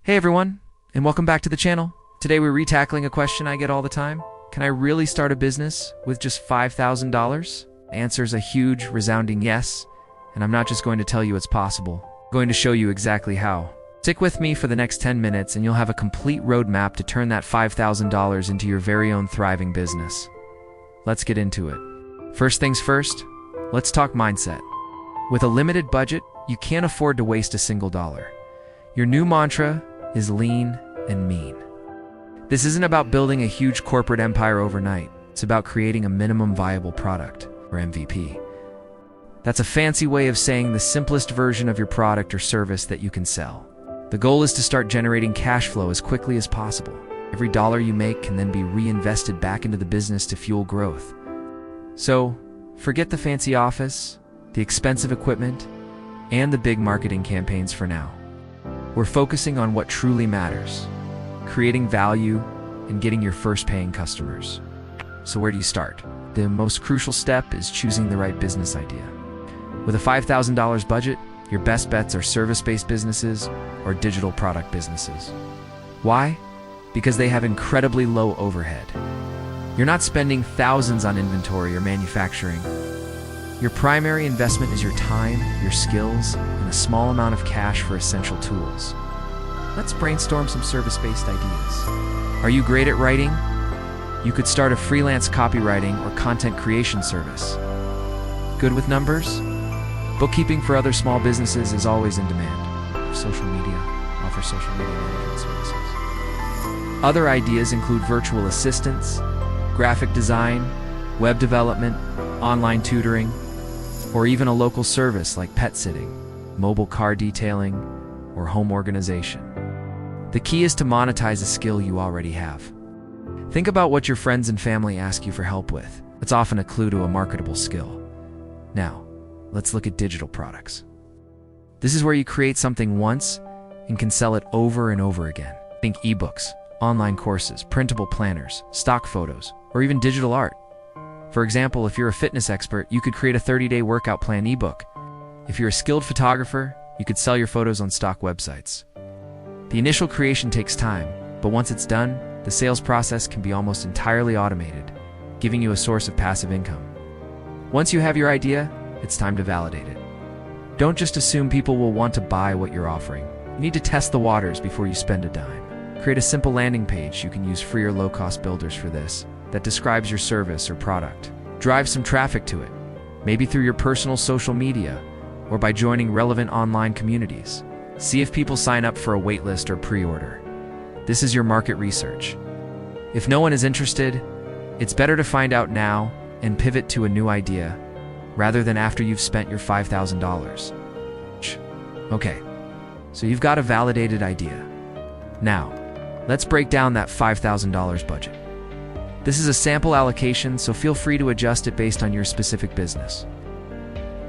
Hey everyone, and welcome back to the channel. Today we're retackling a question I get all the time. Can I really start a business with just $5,000? The answer is a huge, resounding yes, and I'm not just going to tell you it's possible. I'm going to show you exactly how. Stick with me for the next 10 minutes and you'll have a complete roadmap to turn that $5,000 into your very own thriving business. Let's get into it. First things first, let's talk mindset. With a limited budget, you can't afford to waste a single dollar. Your new mantra is lean and mean. This isn't about building a huge corporate empire overnight. It's about creating a minimum viable product, or MVP. That's a fancy way of saying the simplest version of your product or service that you can sell. The goal is to start generating cash flow as quickly as possible. Every dollar you make can then be reinvested back into the business to fuel growth. So, forget the fancy office, the expensive equipment, and the big marketing campaigns for now. We're focusing on what truly matters, creating value and getting your first paying customers. So where do you start? The most crucial step is choosing the right business idea. With a $5,000 budget, your best bets are service-based businesses or digital product businesses. Why? Because they have incredibly low overhead. You're not spending thousands on inventory or manufacturing. Your primary investment is your time, your skills, and a small amount of cash for essential tools. Let's brainstorm some service-based ideas. Are you great at writing? You could start a freelance copywriting or content creation service. Good with numbers? Bookkeeping for other small businesses is always in demand. Social media, offer social media management services. Other ideas include virtual assistants, graphic design, web development, online tutoring, or even a local service like pet sitting, mobile car detailing, or home organization. The key is to monetize a skill you already have. Think about what your friends and family ask you for help with. It's often a clue to a marketable skill. Now, let's look at digital products. This is where you create something once and can sell it over and over again. Think ebooks, online courses, printable planners, stock photos, or even digital art. For example, if you're a fitness expert, you could create a 30-day workout plan ebook. If you're a skilled photographer, you could sell your photos on stock websites. The initial creation takes time, but once it's done, the sales process can be almost entirely automated, giving you a source of passive income. Once you have your idea, it's time to validate it. Don't just assume people will want to buy what you're offering. You need to test the waters before you spend a dime. Create a simple landing page. You can use free or low-cost builders for this, that describes your service or product. Drive some traffic to it, maybe through your personal social media or by joining relevant online communities. See if people sign up for a waitlist or pre-order. This is your market research. If no one is interested, it's better to find out now and pivot to a new idea rather than after you've spent your $5,000. Okay, so you've got a validated idea. Now, let's break down that $5,000 budget. This is a sample allocation, so feel free to adjust it based on your specific business.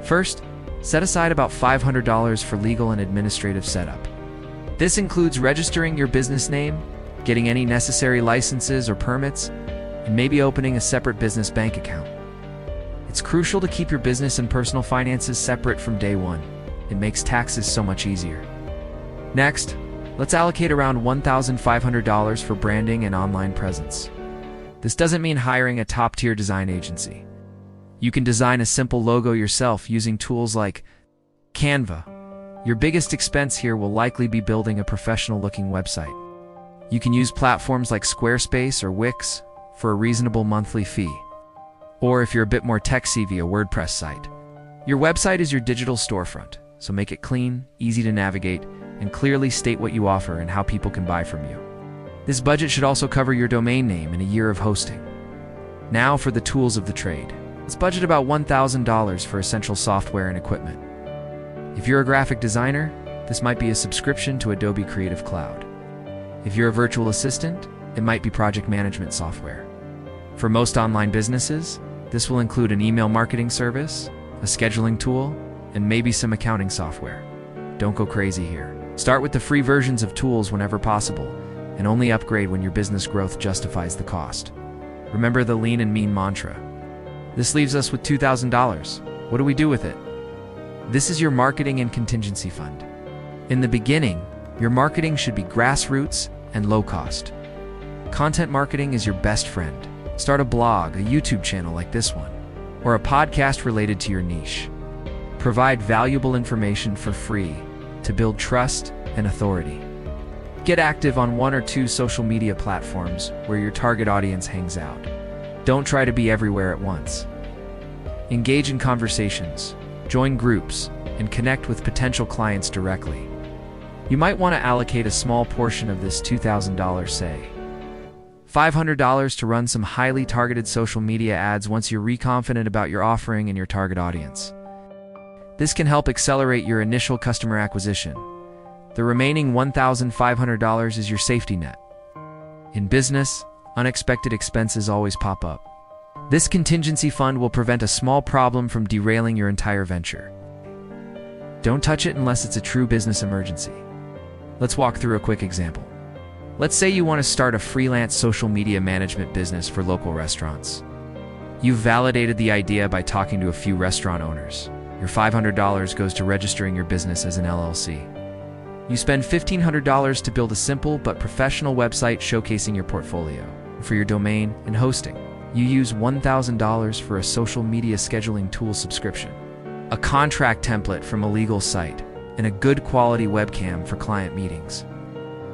First, set aside about $500 for legal and administrative setup. This includes registering your business name, getting any necessary licenses or permits, and maybe opening a separate business bank account. It's crucial to keep your business and personal finances separate from day one. It makes taxes so much easier. Next, let's allocate around $1,500 for branding and online presence. This doesn't mean hiring a top-tier design agency. You can design a simple logo yourself using tools like Canva. Your biggest expense here will likely be building a professional-looking website. You can use platforms like Squarespace or Wix for a reasonable monthly fee. Or if you're a bit more tech-savvy, a WordPress site. Your website is your digital storefront, so make it clean, easy to navigate, and clearly state what you offer and how people can buy from you. This budget should also cover your domain name and a year of hosting. Now for the tools of the trade. Let's budget about $1,000 for essential software and equipment. If you're a graphic designer, this might be a subscription to Adobe Creative Cloud. If you're a virtual assistant, it might be project management software. For most online businesses, this will include an email marketing service, a scheduling tool, and maybe some accounting software. Don't go crazy here. Start with the free versions of tools whenever possible, and only upgrade when your business growth justifies the cost. Remember the lean and mean mantra. This leaves us with $2,000. What do we do with it? This is your marketing and contingency fund. In the beginning, Your marketing should be grassroots and low cost. Content marketing is your best friend. Start a blog, a YouTube channel like this one, or a podcast related to your niche. Provide valuable information for free to build trust and authority. Get active on 1 or 2 social media platforms where your target audience hangs out. Don't try to be everywhere at once. Engage in conversations, join groups, and connect with potential clients directly. You might want to allocate a small portion of this $2,000, say $500, to run some highly targeted social media ads once you're confident about your offering and your target audience. This can help accelerate your initial customer acquisition. The remaining $1,500 is your safety net. In business, unexpected expenses always pop up. This contingency fund will prevent a small problem from derailing your entire venture. Don't touch it unless it's a true business emergency. Let's walk through a quick example. Let's say you want to start a freelance social media management business for local restaurants. You've validated the idea by talking to a few restaurant owners. Your $500 goes to registering your business as an LLC. You spend $1,500 to build a simple but professional website showcasing your portfolio. For your domain and hosting, you use $1,000 for a social media scheduling tool subscription, a contract template from a legal site, and a good quality webcam for client meetings.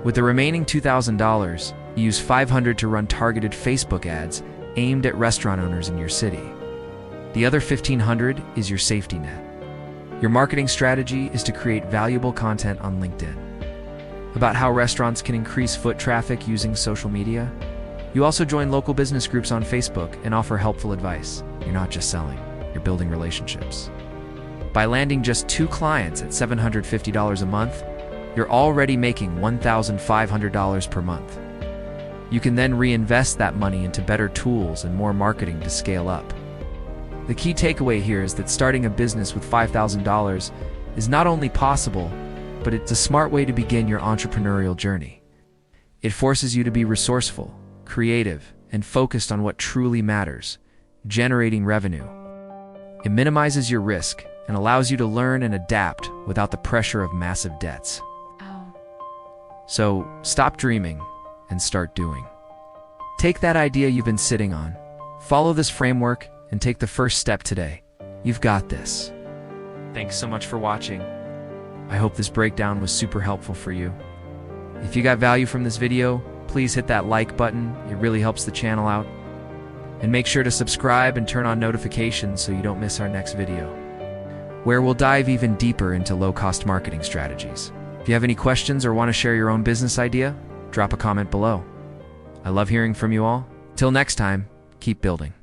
With the remaining $2,000, you use $500 to run targeted Facebook ads aimed at restaurant owners in your city. The other $1,500 is your safety net. Your marketing strategy is to create valuable content on LinkedIn about how restaurants can increase foot traffic using social media. You also join local business groups on Facebook and offer helpful advice. You're not just selling, you're building relationships. By landing just 2 clients at $750 a month, you're already making $1,500 per month. You can then reinvest that money into better tools and more marketing to scale up. The key takeaway here is that starting a business with $5,000 is not only possible, but it's a smart way to begin your entrepreneurial journey. It forces you to be resourceful, creative, and focused on what truly matters, generating revenue. It minimizes your risk and allows you to learn and adapt without the pressure of massive debts. So stop dreaming and start doing. Take that idea you've been sitting on, follow this framework, and take the first step today. You've got this. Thanks so much for watching. I hope this breakdown was super helpful for you. If you got value from this video, please hit that like button. It really helps the channel out. And make sure to subscribe and turn on notifications so you don't miss our next video, where we'll dive even deeper into low-cost marketing strategies. If you have any questions or want to share your own business idea, drop a comment below. I love hearing from you all. Till next time, keep building.